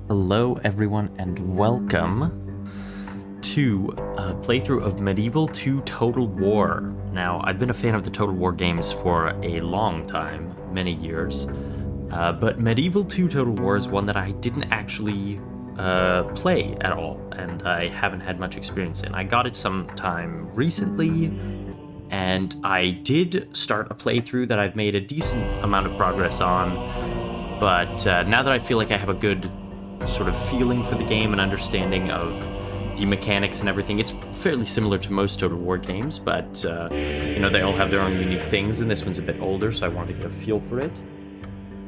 Hello everyone and welcome to a playthrough of Medieval 2 Total War. Now, I've been a fan of the Total War games for a long time, many years, but Medieval 2 Total War is one that I didn't actually play at all, and I haven't had much experience in. I got it sometime recently, and I did start a playthrough that I've made a decent amount of progress on, but now that I feel like I have a good sort of feeling for the game and understanding of the mechanics and everything, it's fairly similar to most Total War games, but they all have their own unique things, and this one's a bit older, so I wanted to get a feel for it.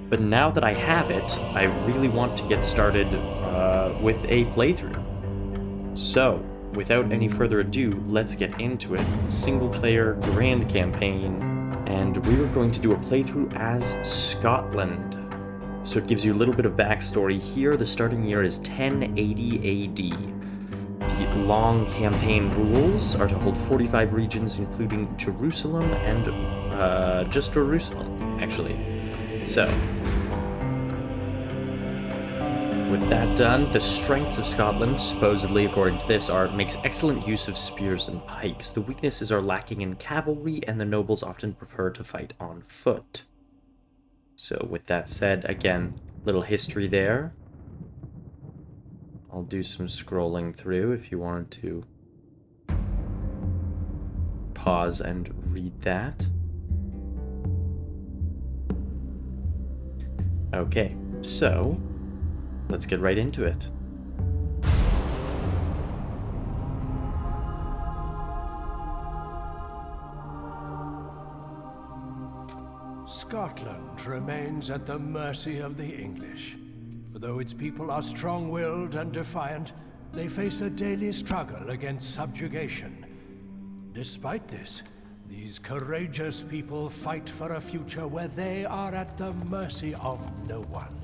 But now that I have it, I really want to get started with a playthrough. So, without any further ado, let's get into it. Single player grand campaign, and we are going to do a playthrough as Scotland. So it gives you a little bit of backstory here. The starting year is 1080 AD. The long campaign rules are to hold 45 regions, including Jerusalem and just Jerusalem, actually. So, with that done, the strengths of Scotland, supposedly according to this, makes excellent use of spears and pikes. The weaknesses are lacking in cavalry, and the nobles often prefer to fight on foot. So with that said, again, little history there. I'll do some scrolling through if you wanted to pause and read that. Okay, so let's get right into it. Scotland remains at the mercy of the English. For though its people are strong-willed and defiant, they face a daily struggle against subjugation. Despite this, these courageous people fight for a future where they are at the mercy of no one.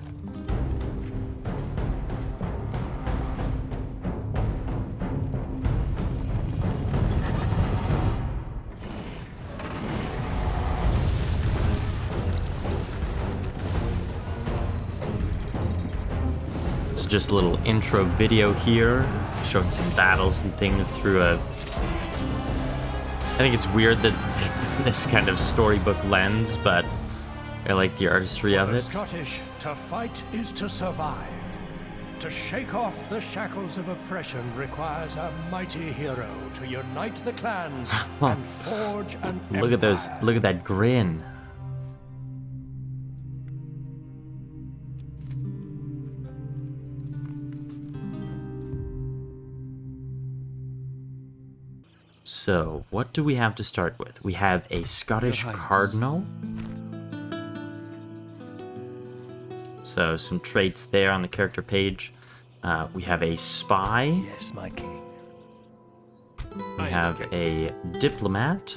Just a little intro video here, showing some battles and things through I think it's weird that this kind of storybook lens, but I like the artistry of it. For the Scottish, to fight is to survive. To shake off the shackles of oppression requires a mighty hero to unite the clans and forge an empire. Look at that grin. So, what do we have to start with? We have a Scottish cardinal. So, some traits there on the character page. We have a spy. Yes, my king. We have a diplomat.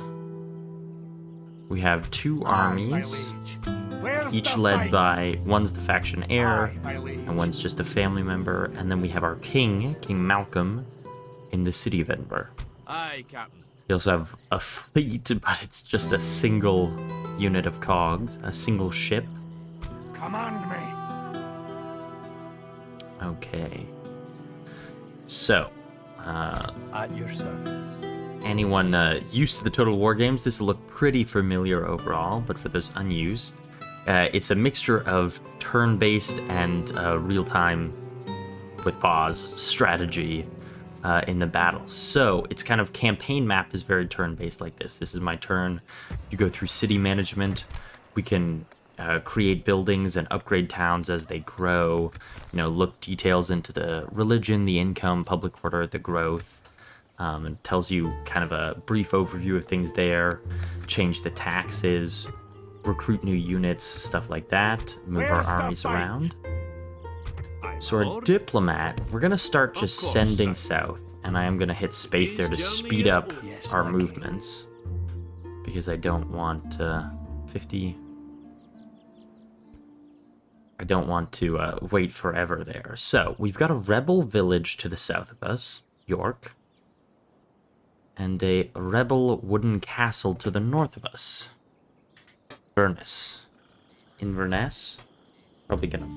We have two armies, each led by, one's the faction heir, and one's just a family member. And then we have our king, King Malcolm, in the city of Edinburgh. Aye, Captain. We also have a fleet, but it's just a single unit of cogs, a single ship. Command me. Okay. So, At your service. anyone used to the Total War games, this will look pretty familiar overall, but for those unused, it's a mixture of turn-based and real-time, with pause, strategy in the battle. So its kind of campaign map is very turn-based like this. This is my turn. You go through city management. We can create buildings and upgrade towns as they grow. Look details into the religion, the income, public order, the growth. And tells you kind of a brief overview of things there. Change the taxes, recruit new units, stuff like that. Move our armies around. So our diplomat, we're going to start just sending south, and I am going to hit space there to speed up our movements, because I don't want 50... I don't want to wait forever there. So, we've got a rebel village to the south of us, York, and a rebel wooden castle to the north of us, Inverness. probably gonna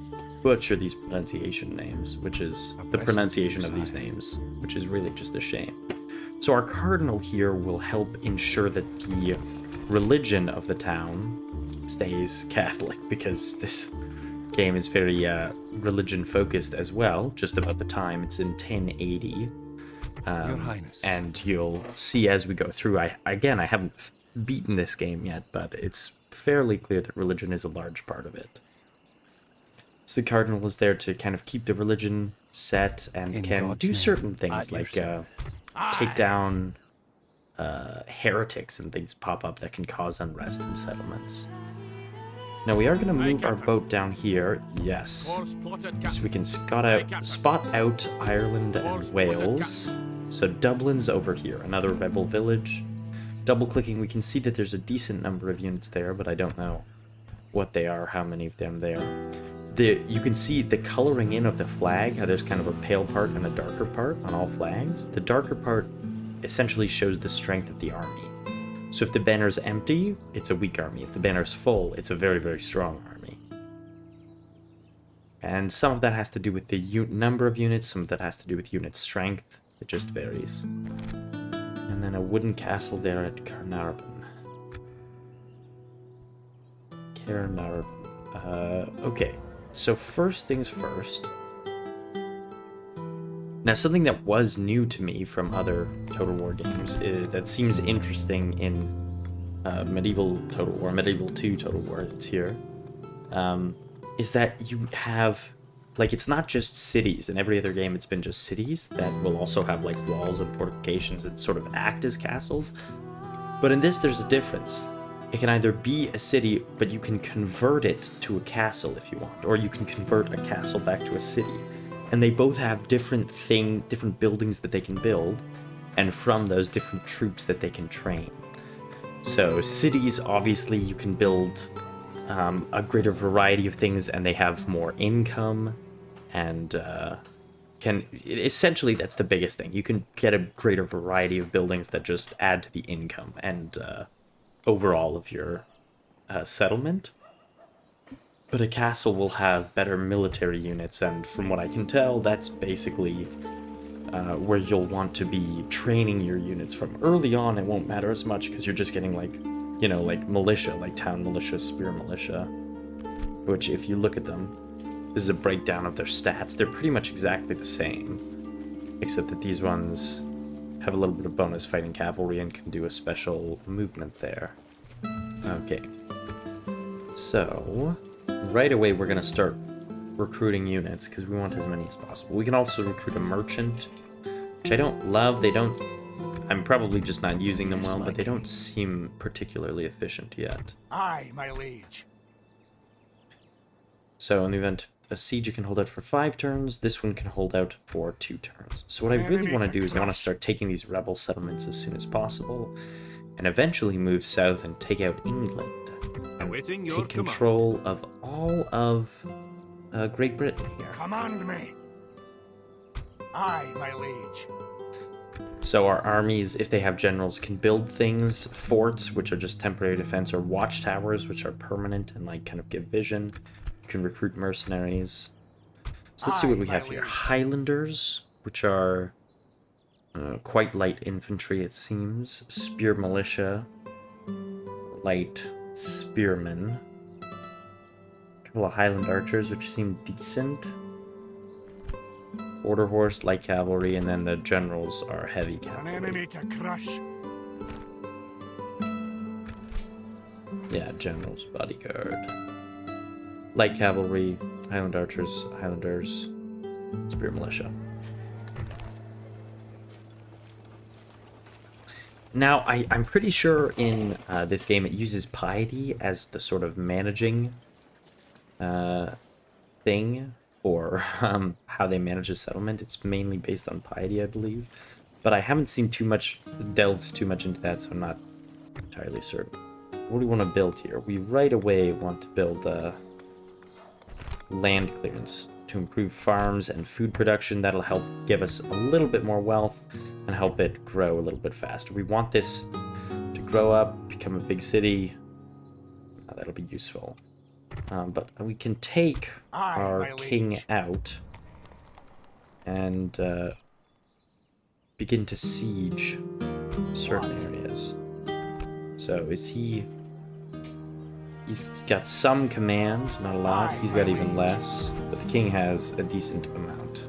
butcher these pronunciation names, which is the pronunciation of these names, which is really just a shame. So our cardinal here will help ensure that the religion of the town stays Catholic, because this game is very religion focused as well. Just about the time, it's in 1080. Your Highness. And you'll see as we go through, I haven't beaten this game yet, but it's fairly clear that religion is a large part of it. So the cardinal is there to kind of keep the religion set and can do certain things like take down heretics and things pop up that can cause unrest in settlements. Now we are going to move our boat down here, yes, so we can spot out Ireland and Wales. So Dublin's over here, another rebel village. Double-clicking, we can see that there's a decent number of units there, but I don't know what they are, how many of them there are. You can see the coloring in of the flag, how there's kind of a pale part and a darker part on all flags. The darker part essentially shows the strength of the army. So if the banner's empty, it's a weak army. If the banner's full, it's a very, very strong army. And some of that has to do with the number of units, some of that has to do with unit strength. It just varies. And then a wooden castle there at Carnarvon. Okay, so first things first. Now, something that was new to me from other Total War games that seems interesting in Medieval Total War, Medieval 2 Total War that's here, is that you have, like, it's not just cities. In every other game, it's been just cities that will also have, like, walls and fortifications that sort of act as castles. But in this, there's a difference. It can either be a city, but you can convert it to a castle if you want, or you can convert a castle back to a city. And they both have different buildings that they can build, and from those different troops that they can train. So cities, obviously, you can build a greater variety of things, and they have more income, and essentially that's the biggest thing. You can get a greater variety of buildings that just add to the income and overall of your settlement. But a castle will have better military units, and from what I can tell, that's basically where you'll want to be training your units from. Early on, it won't matter as much because you're just getting, like, you know, like militia, like town militia, spear militia, which if you look at them, this is a breakdown of their stats. They're pretty much exactly the same, except that these ones have a little bit of bonus fighting cavalry and can do a special movement there. Okay. So right away, we're going to start recruiting units, because we want as many as possible. We can also recruit a merchant, which I don't love. I'm probably just not using them well, but they don't seem particularly efficient yet. Aye, my liege. So in the event of a siege, you can hold out for 5 turns. This one can hold out for 2 turns. So what I really want to do is I want to start taking these rebel settlements as soon as possible, and eventually move south and take out England. Awaiting your take control of all of Great Britain here. Command me. Aye, my liege. So our armies, if they have generals, can build things, forts, which are just temporary defense, or watchtowers, which are permanent and like kind of give vision. You can recruit mercenaries. So let's see what we have here. Highlanders, which are quite light infantry, it seems. Spear militia, light spearmen. A couple of Highland archers, which seem decent. Border horse, light cavalry, and then the generals are heavy cavalry. An enemy to crush. Yeah, generals, bodyguard. Light cavalry, Highland archers, Highlanders, spear militia. Now, I'm pretty sure in this game it uses piety as the sort of managing thing, or how they manage a settlement. It's mainly based on piety, I believe. But I haven't seen delved too much into that, so I'm not entirely certain. What do we want to build here? We right away want to build land clearance to improve farms and food production. That'll help give us a little bit more wealth and help it grow a little bit faster. We want this to grow up, become a big city. That'll be useful. But we can take our my king liege. out and begin to siege certain areas. So is he... He's got some command, not a lot. He's got even less, but the king has a decent amount.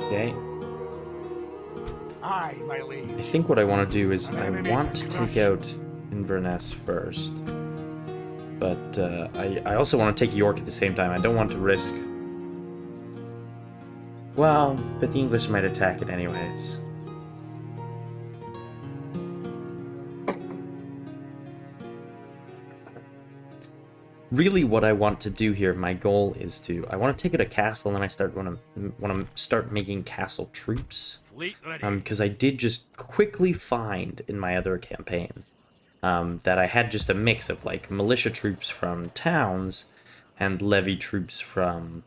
Okay. Aye, my I liege. think what I want to do is I want to take out Inverness first. But I also want to take York at the same time. I don't want to risk... Well, but the English might attack it anyways. Really, what I want to do here, my goal is to... I want to take out a castle, and then I want to start making castle troops. Because I did just quickly find in my other campaign that I had just a mix of like militia troops from towns and levy troops from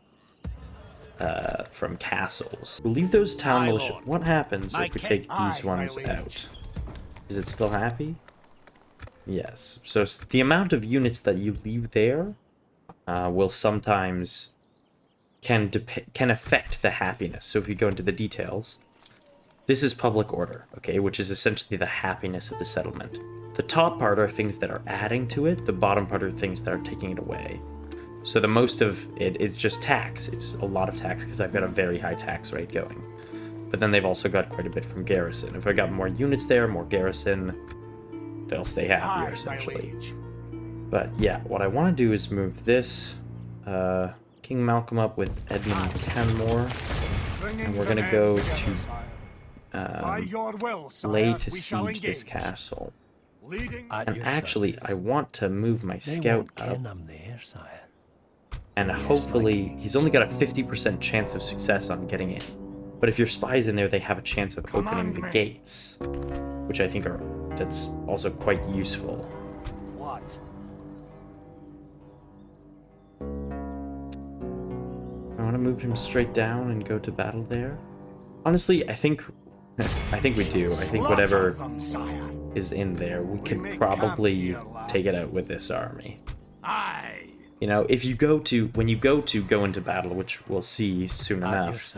castles. We'll leave those town militia. What happens if we take these ones out? Is it still happy? Yes. So the amount of units that you leave there will sometimes can affect the happiness. So if we go into the details, this is public order, okay, which is essentially the happiness of the settlement. The top part are things that are adding to it. The bottom part are things that are taking it away. So the most of it is just tax. It's a lot of tax because I've got a very high tax rate going. But then they've also got quite a bit from garrison. If I got more units there, more garrison, they'll stay happier, essentially. But yeah, what I want to do is move this King Malcolm up with Edmund Canmore, and we're going to go to Lay to siege this castle. And actually, I want to move my scout up, and hopefully, he's only got a 50% chance of success on getting in. But if your spy's in there, they have a chance of opening the gates, which I think that's also quite useful. What? I want to move him straight down and go to battle there. Honestly, I think we do. I think whatever is in there, we could probably take it out with this army. Aye. You know, if you go into battle, which we'll see soon enough,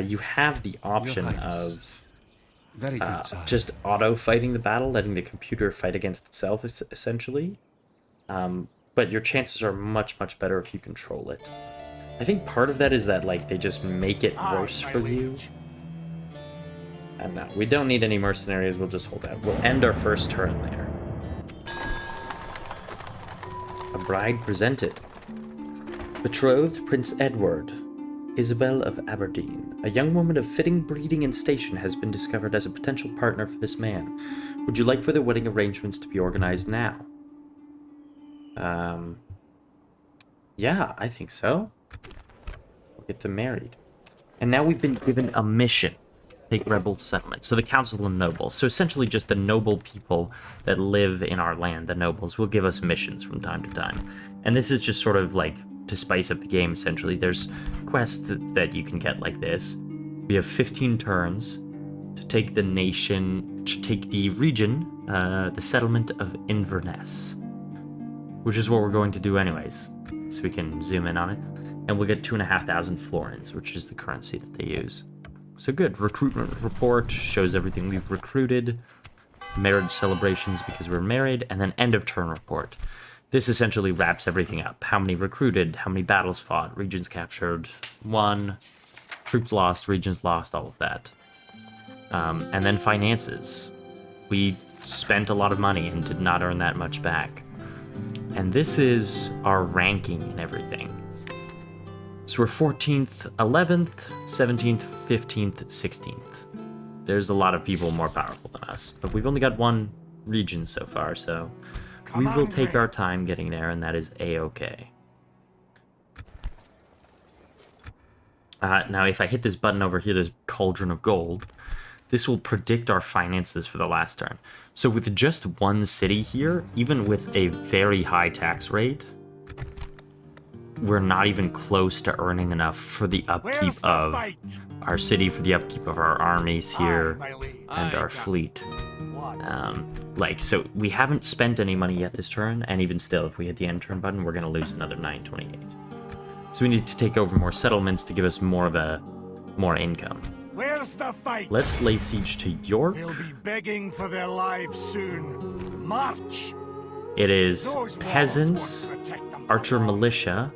you have the option of just auto-fighting the battle, letting the computer fight against itself, essentially. But your chances are much, much better if you control it. I think part of that is that, like, they just make it worse for you. And no, we don't need any mercenaries, we'll just hold out. We'll end our first turn there. A bride presented. Betrothed, Prince Edward. Isabel of Aberdeen. A young woman of fitting breeding and station has been discovered as a potential partner for this man. Would you like for the wedding arrangements to be organized now? Yeah, I think so. We'll get them married. And now we've been given a mission. Take rebel settlement. So the council of nobles. So essentially just the noble people that live in our land, the nobles, will give us missions from time to time. And this is just sort of like to spice up the game, essentially. There's quests that you can get like this. We have 15 turns to take the nation, to take the region, the settlement of Inverness, which is what we're going to do anyways. So we can zoom in on it. And we'll get 2,500 florins, which is the currency that they use. So good. Recruitment report shows everything we've recruited. Marriage celebrations because we're married. And then end of turn report. This essentially wraps everything up. How many recruited, how many battles fought, regions captured, won, troops lost, regions lost, all of that. And then finances. We spent a lot of money and did not earn that much back. And this is our ranking and everything. So we're 14th, 11th, 17th, 15th, 16th. There's a lot of people more powerful than us, but we've only got one region so far, so we will take our time getting there, and that is A-okay. Now, if I hit this button over here, there's Cauldron of Gold. This will predict our finances for the last turn. So with just one city here, even with a very high tax rate, we're not even close to earning enough for the upkeep of our city, for the upkeep of our armies here, and our fleet. So we haven't spent any money yet this turn, and even still, if we hit the end turn button, we're going to lose another 928. So we need to take over more settlements to give us more income. Where's the fight? Let's lay siege to York. They'll be begging for their lives soon. March! It is Those walls peasants, won't protect them. archer militia,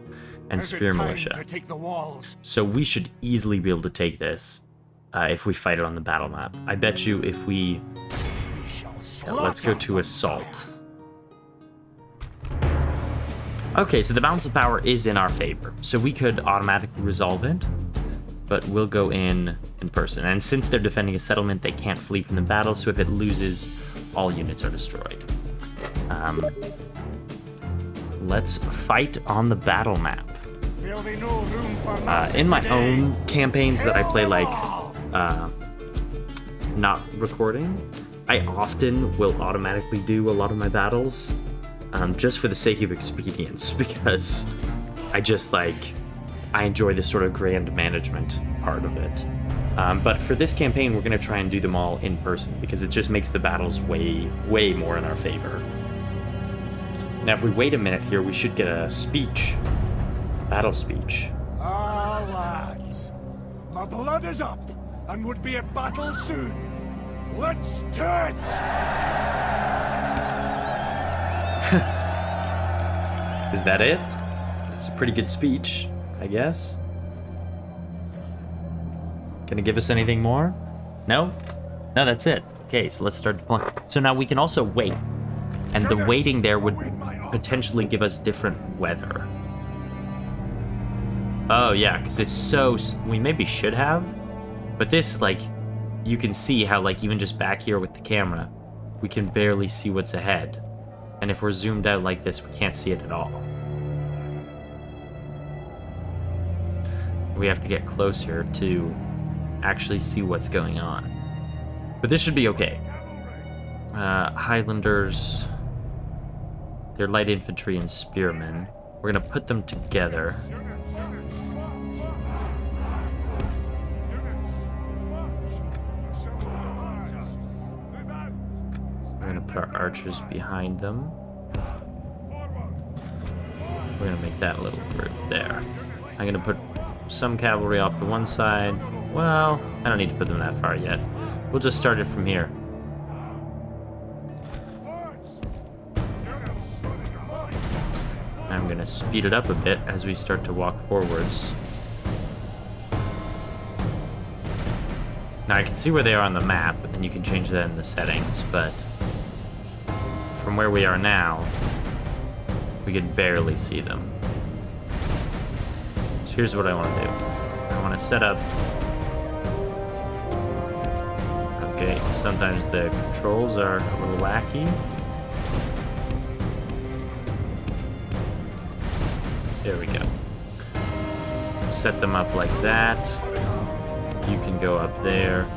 and Is it spear time militia. to take the walls? So we should easily be able to take this if we fight it on the battle map. I bet you if we... We shall let's go slaughter to them, assault. Okay, so the balance of power is in our favor, so we could automatically resolve it, but we'll go in person. And since they're defending a settlement, they can't flee from the battle, so if it loses, all units are destroyed. Let's fight on the battle map. There'll be no room for mercy In my today. own campaigns that I play, like, All. not recording, I often will automatically do a lot of my battles, just for the sake of expedience, because I enjoy this sort of grand management part of it. But for this campaign, we're going to try and do them all in person, because it just makes the battles way, way more in our favor. Now, if we wait a minute here, we should get a speech. Battle speech. Ah, lads. My blood is up, and would be at battle soon. Let's do it! Is that it? It's a pretty good speech, I guess. Gonna give us anything more? No? No, that's it. Okay, so let's start deploying. So now we can also wait. And the waiting there would potentially give us different weather. Oh, yeah, because it's so... We maybe should have. But this, you can see how, even just back here with the camera, we can barely see what's ahead. And if we're zoomed out like this, we can't see it at all. We have to get closer to actually see what's going on. But this should be okay. Highlanders... They're light infantry and spearmen. We're gonna put them together. We're gonna put our archers behind them. We're gonna make that little group there. I'm gonna put some cavalry off to one side. Well, I don't need to put them that far yet. We'll just start it from here. I'm gonna speed it up a bit as we start to walk forwards. Now I can see where they are on the map, and you can change that in the settings, but from where we are now, we can barely see them. So here's what I want to do. I want to set up... Okay, sometimes the controls are a little wacky. There we go. Set them up like that. You can go up there.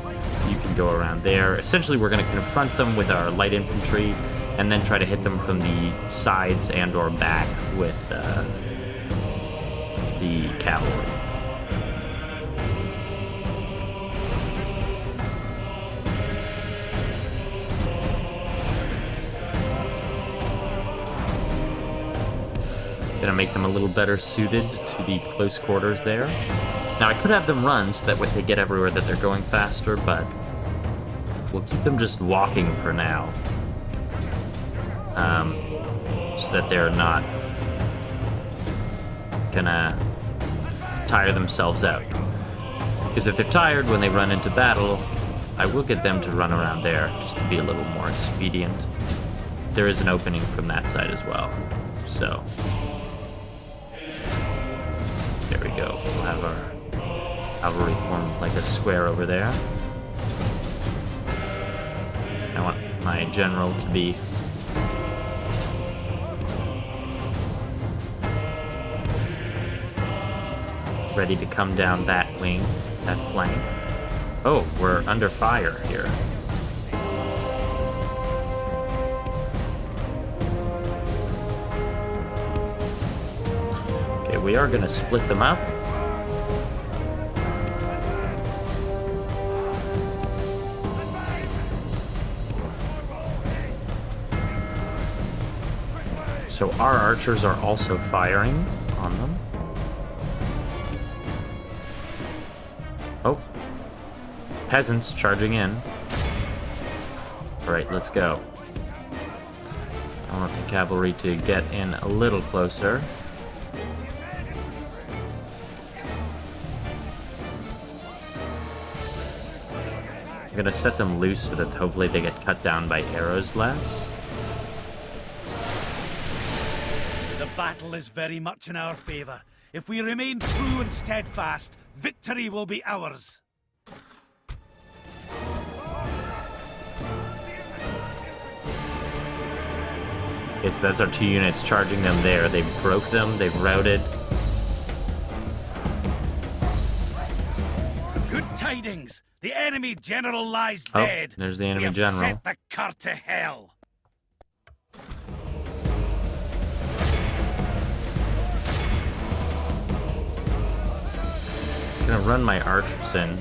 You can go around there. Essentially, we're going to confront them with our light infantry, and then try to hit them from the sides and or back with the cavalry. Gonna make them a little better suited to the close quarters there. Now I could have them run so that way they get everywhere that they're going faster, but we'll keep them just walking for now. So that they're not gonna tire themselves out. Because if they're tired when they run into battle, I will get them to run around there just to be a little more expedient. There is an opening from that side as well, so there we go. We'll have our cavalry form like a square over there. I want my general to be ready to come down that wing, that flank. Oh, we're under fire here. Okay, we are gonna split them up. So our archers are also firing on them. Oh. Peasants charging in. Alright, let's go. I want the cavalry to get in a little closer. I'm gonna set them loose so that hopefully they get cut down by arrows less. The battle is very much in our favor. If we remain true and steadfast, victory will be ours. Okay, so that's our 2 units charging them there. They broke them, they've routed. Good tidings! The enemy general lies dead. There's the enemy we have general. Sent the cur to hell. I'm gonna run my archers in.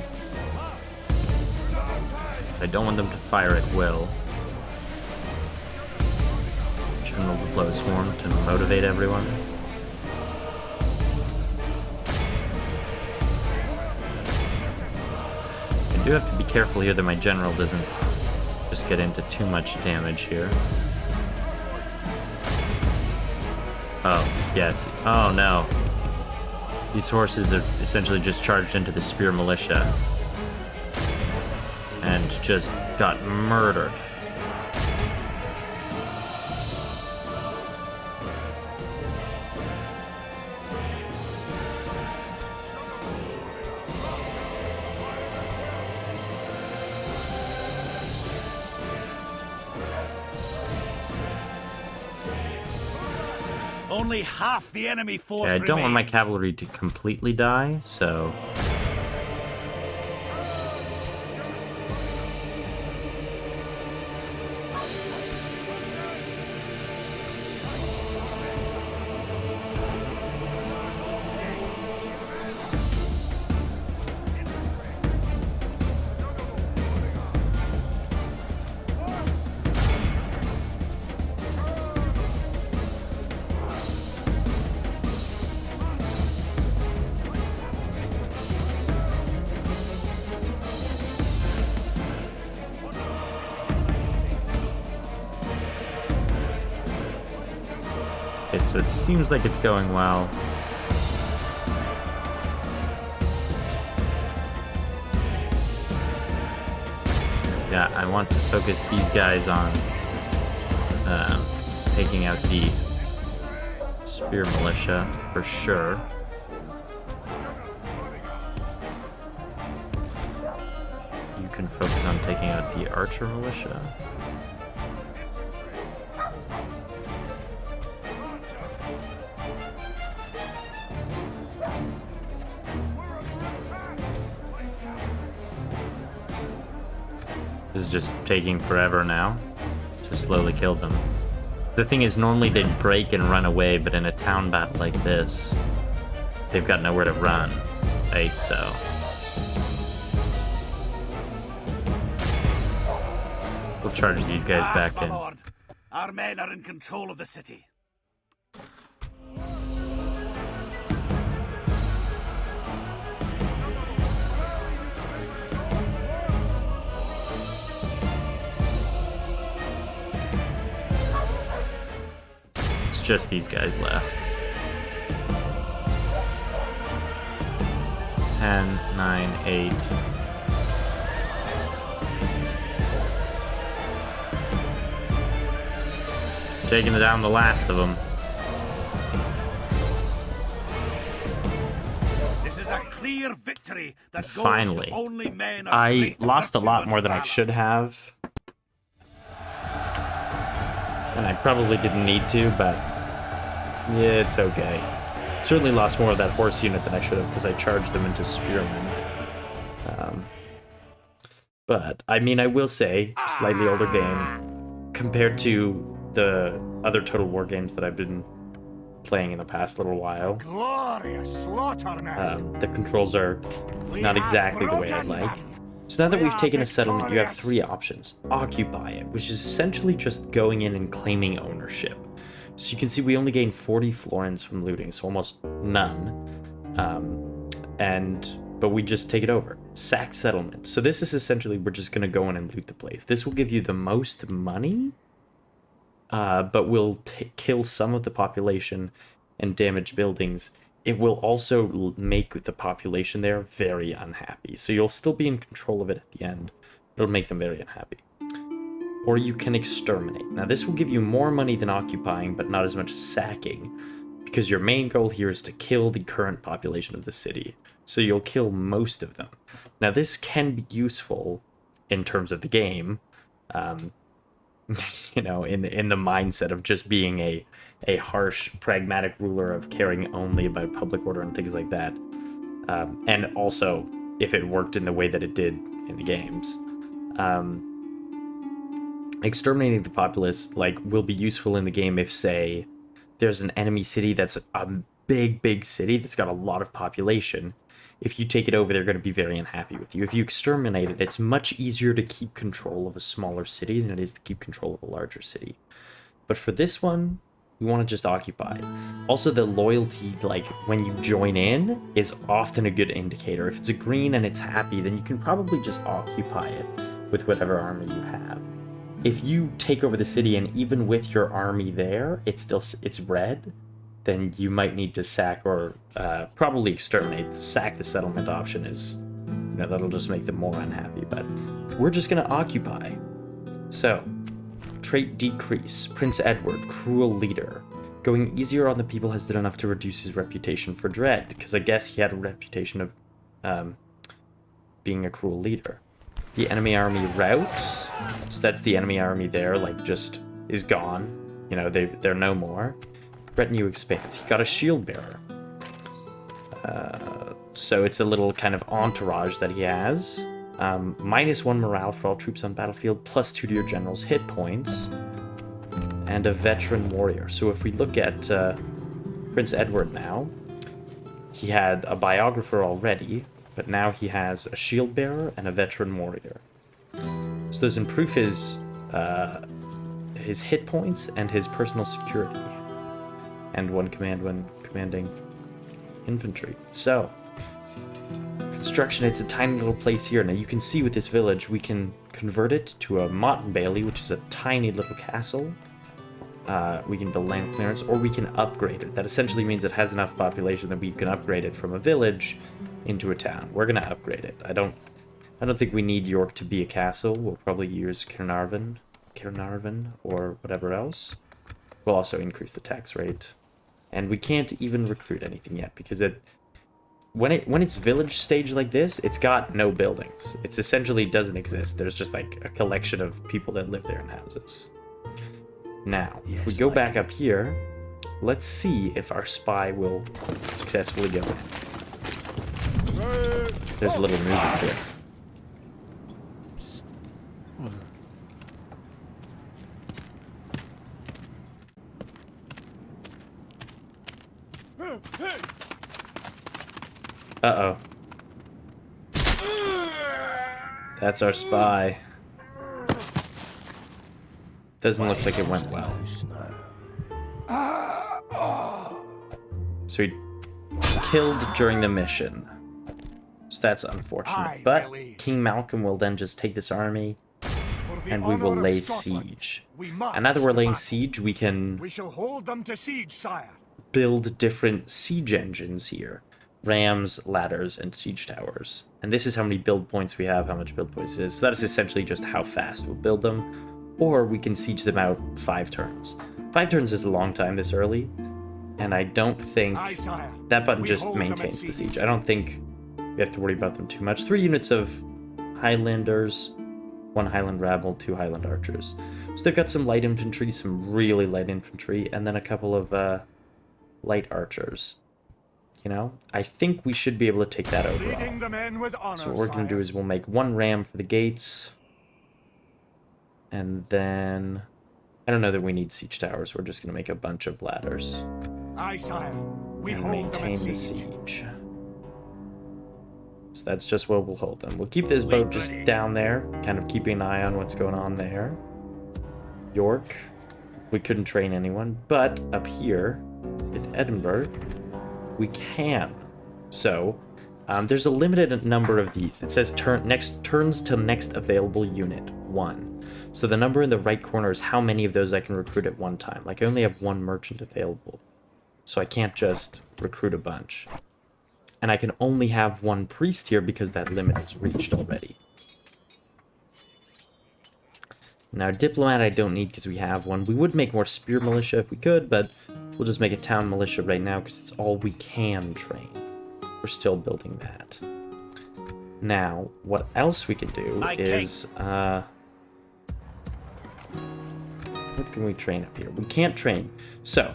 I don't want them to fire at will. General to blow his horn to motivate everyone. I do have to be careful here that my general doesn't just get into too much damage here. Oh, yes. Oh, no. These horses are essentially just charged into the spear militia and just got murdered. Only half the enemy force I don't want my remains. cavalry to completely die, so... Okay, so it seems like it's going well. Yeah, I want to focus these guys on taking out the spear militia for sure. You can focus on taking out the archer militia. This is just taking forever now to slowly kill them. The thing is, normally they'd break and run away, but in a town battle like this, they've got nowhere to run, right? So we'll charge these guys back in. Lord. Our men are in control of the city. Just these guys left. 10, 9, 8. Taking down the last of them. This is a clear victory that goes Finally. to only men of I great lost a virtue lot and more than I valor. should have. And I probably didn't need to, but yeah, it's okay. Certainly lost more of that horse unit than I should have because I charged them into spearmen. But, I mean, I will say, slightly older game compared to the other Total War games that I've been playing in the past little while. Glorious slaughter now. The controls are not exactly the way I'd like. So now that we've taken a settlement, you have 3 options. Occupy it, which is essentially just going in and claiming ownership. So you can see we only gained 40 florins from looting, so almost none. But we just take it over. Sack settlement. So this is essentially, we're just going to go in and loot the place. This will give you the most money, but will kill some of the population and damage buildings. It will also make the population there very unhappy. So you'll still be in control of it at the end. It'll make them very unhappy. Or you can exterminate. Now this will give you more money than occupying, but not as much as sacking, because your main goal here is to kill the current population of the city. So you'll kill most of them. Now this can be useful in terms of the game, you know, in the mindset of just being a harsh, pragmatic ruler of caring only about public order and things like that. And also, if it worked in the way that it did in the games. Exterminating the populace, like, will be useful in the game if, say, there's an enemy city that's a big city that's got a lot of population. If you take it over, they're going to be very unhappy with you. If you exterminate it, it's much easier to keep control of a smaller city than it is to keep control of a larger city. But for this one, we want to just occupy. Also, the loyalty, like, when you join in, is often a good indicator. If it's a green and it's happy, then you can probably just occupy it with whatever army you have. If you take over the city and even with your army there, it's red, then you might need to sack or probably exterminate. Sack the settlement option is, you know, that'll just make them more unhappy, but we're just going to occupy. So, trait decrease, Prince Edward, cruel leader. Going easier on the people has done enough to reduce his reputation for dread, because I guess he had a reputation of being a cruel leader. The enemy army routes, so that's the enemy army there, like, just is gone. You know, they're no more. Retinue expands. He got a shield bearer. So it's a little kind of entourage that he has. -1 morale for all troops on battlefield, +2 to your general's hit points, and a veteran warrior. So if we look at Prince Edward now, he had a biographer already, but now he has a shield bearer and a veteran warrior. So those improve his hit points and his personal security, and 1 command when commanding infantry. So construction, it's a tiny little place here. Now you can see with this village, we can convert it to a motte and bailey, which is a tiny little castle. We can build land clearance, or we can upgrade it. That essentially means it has enough population that we can upgrade it from a village into a town. We're gonna upgrade it. I don't think we need York to be a castle. We'll probably use Caernarvon or whatever else. We'll also increase the tax rate. And we can't even recruit anything yet, because when it's village stage like this, it's got no buildings. It's essentially doesn't exist. There's just like a collection of people that live there in houses. Now, if we go back up here, let's see if our spy will successfully go in. There's a little movement here. Uh-oh. That's our spy. Doesn't look like it went well. So he killed during the mission. So that's unfortunate. But King Malcolm will then just take this army and we will lay siege. And now that we're laying siege, we shall hold them to siege, sire. Build different siege engines here. Rams, ladders, and siege towers. And this is how many build points we have, how much build points it is. So that is essentially just how fast we'll build them. Or we can siege them out 5 turns. 5 turns is a long time this early. And I don't think that button just maintains the siege. I don't think we have to worry about them too much. 3 units of Highlanders, 1 Highland Rabble, 2 Highland Archers. So they've got some light infantry, some really light infantry, and then a couple of light archers. You know, I think we should be able to take that overall. So what we're going to do is we'll make 1 ram for the gates. And then, I don't know that we need siege towers. We're just going to make a bunch of ladders. Aye, sire. We and maintain the siege. So that's just where we'll hold them. We'll keep this boat just down there, kind of keeping an eye on what's going on there. York, we couldn't train anyone, but up here in Edinburgh, we can. So, there's a limited number of these. It says turns to next available unit, 1. So the number in the right corner is how many of those I can recruit at one time. Like, I only have 1 merchant available, so I can't just recruit a bunch. And I can only have 1 priest here because that limit is reached already. Now, diplomat I don't need because we have 1. We would make more spear militia if we could, but we'll just make a town militia right now because it's all we can train. We're still building that. Now, what else we can do is... what can we train up here? We can't train. So,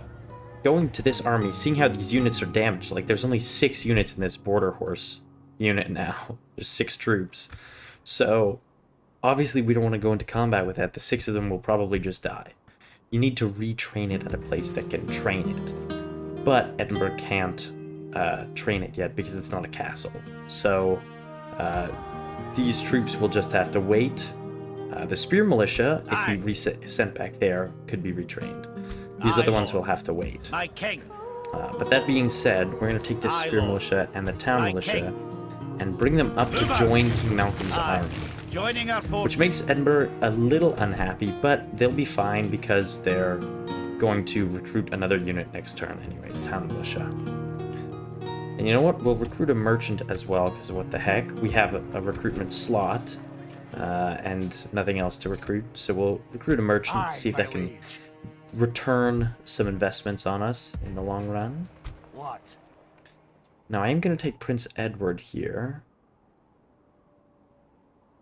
going to this army, seeing how these units are damaged, like there's only 6 units in this border horse unit now. There's 6 troops. So, obviously we don't want to go into combat with that. The 6 of them will probably just die. You need to retrain it at a place that can train it. But Edinburgh can't train it yet because it's not a castle. So, these troops will just have to wait. The spear militia, if we sent back there, could be retrained. These are the ones who'll have to wait. My king. But that being said, we're going to take this spear militia and the town militia and bring them up to join King Malcolm's army. Joining our forces. Which makes Edinburgh a little unhappy, but they'll be fine because they're going to recruit another unit next turn anyways, town militia. And you know what? We'll recruit a merchant as well, because what the heck? We have a recruitment slot. And nothing else to recruit, so we'll recruit a merchant, see if that can return some investments on us in the long run. What? Now I am going to take Prince Edward here.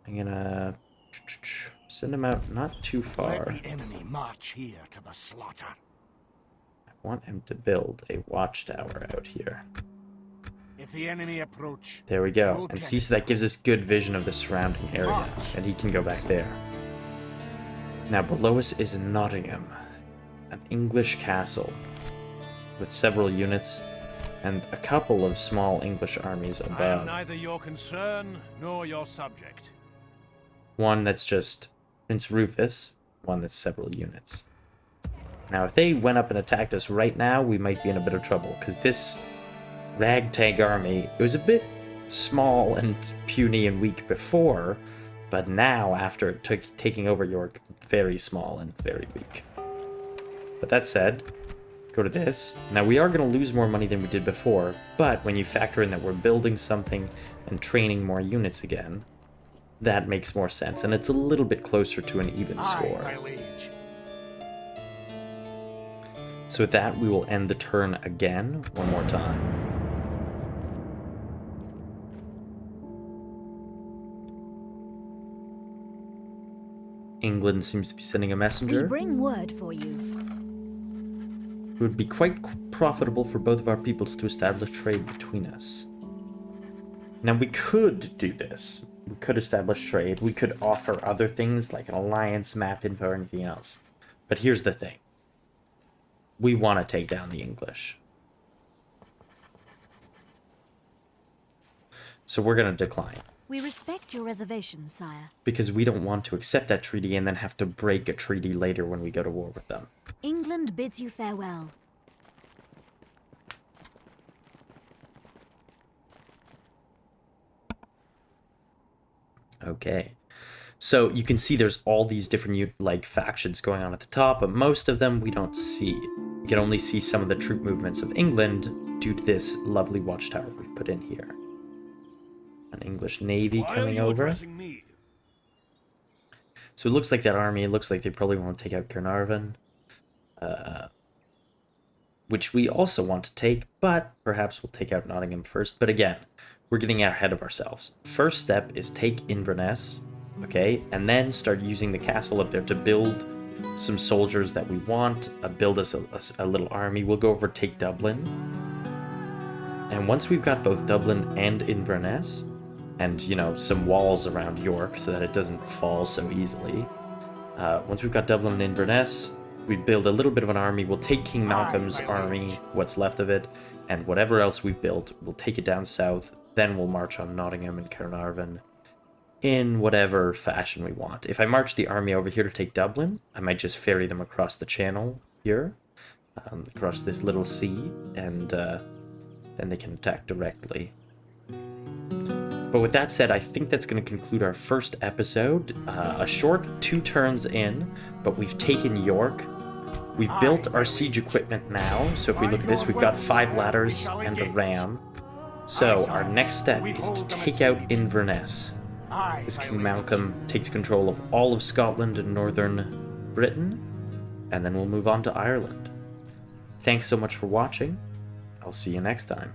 I'm going to send him out not too far. Let the enemy march here to the slaughter. I want him to build a watchtower out here. If the enemy approach, there we go. And see, so that gives us good vision of the surrounding area, and he can go back there. Now below us is Nottingham, an English castle with several units and a couple of small English armies I am above. neither your concern nor your subject. One that's just Prince Rufus, one that's several units. Now if they went up and attacked us right now, we might be in a bit of trouble, because this ragtag army, it was a bit small and puny and weak before, but now, after taking over York, very small and very weak. But that said, go to this. Now, we are going to lose more money than we did before, but when you factor in that we're building something and training more units again, that makes more sense, and it's a little bit closer to an even score. my liege. So with that, we will end the turn again, one more time. England seems to be sending a messenger. We bring word for you. It would be quite profitable for both of our peoples to establish trade between us. Now we could do this. We could establish trade. We could offer other things like an alliance, map info, or anything else. But here's the thing. We want to take down the English. So we're going to decline. We respect your reservations, sire. Because we don't want to accept that treaty and then have to break a treaty later when we go to war with them. England bids you farewell. Okay. So you can see there's all these different factions going on at the top, but most of them we don't see. We can only see some of the troop movements of England due to this lovely watchtower we've put in here. An English navy coming over. So it looks like that army, it looks like they probably want to take out Carnarvon. Which we also want to take, but perhaps we'll take out Nottingham first. But again, we're getting ahead of ourselves. First step is take Inverness, okay? And then start using the castle up there to build some soldiers that we want, build us a little army. We'll go over, take Dublin. And once we've got both Dublin and Inverness, and, you know, some walls around York so that it doesn't fall so easily. Once we've got Dublin and Inverness, we build a little bit of an army. We'll take King Malcolm's army, what's left of it, and whatever else we've built, we'll take it down south. Then we'll march on Nottingham and Carnarvon. in whatever fashion we want. If I march the army over here to take Dublin, I might just ferry them across the channel here, across this little sea, and then they can attack directly. But with that said, I think that's going to conclude our first episode. A short 2 turns in, but we've taken York. We've built our siege equipment now, so if we look at this, we've got 5 ladders and a ram. So our next step is to take out Inverness. This King Malcolm takes control of all of Scotland and northern Britain, and then we'll move on to Ireland. Thanks so much for watching. I'll see you next time.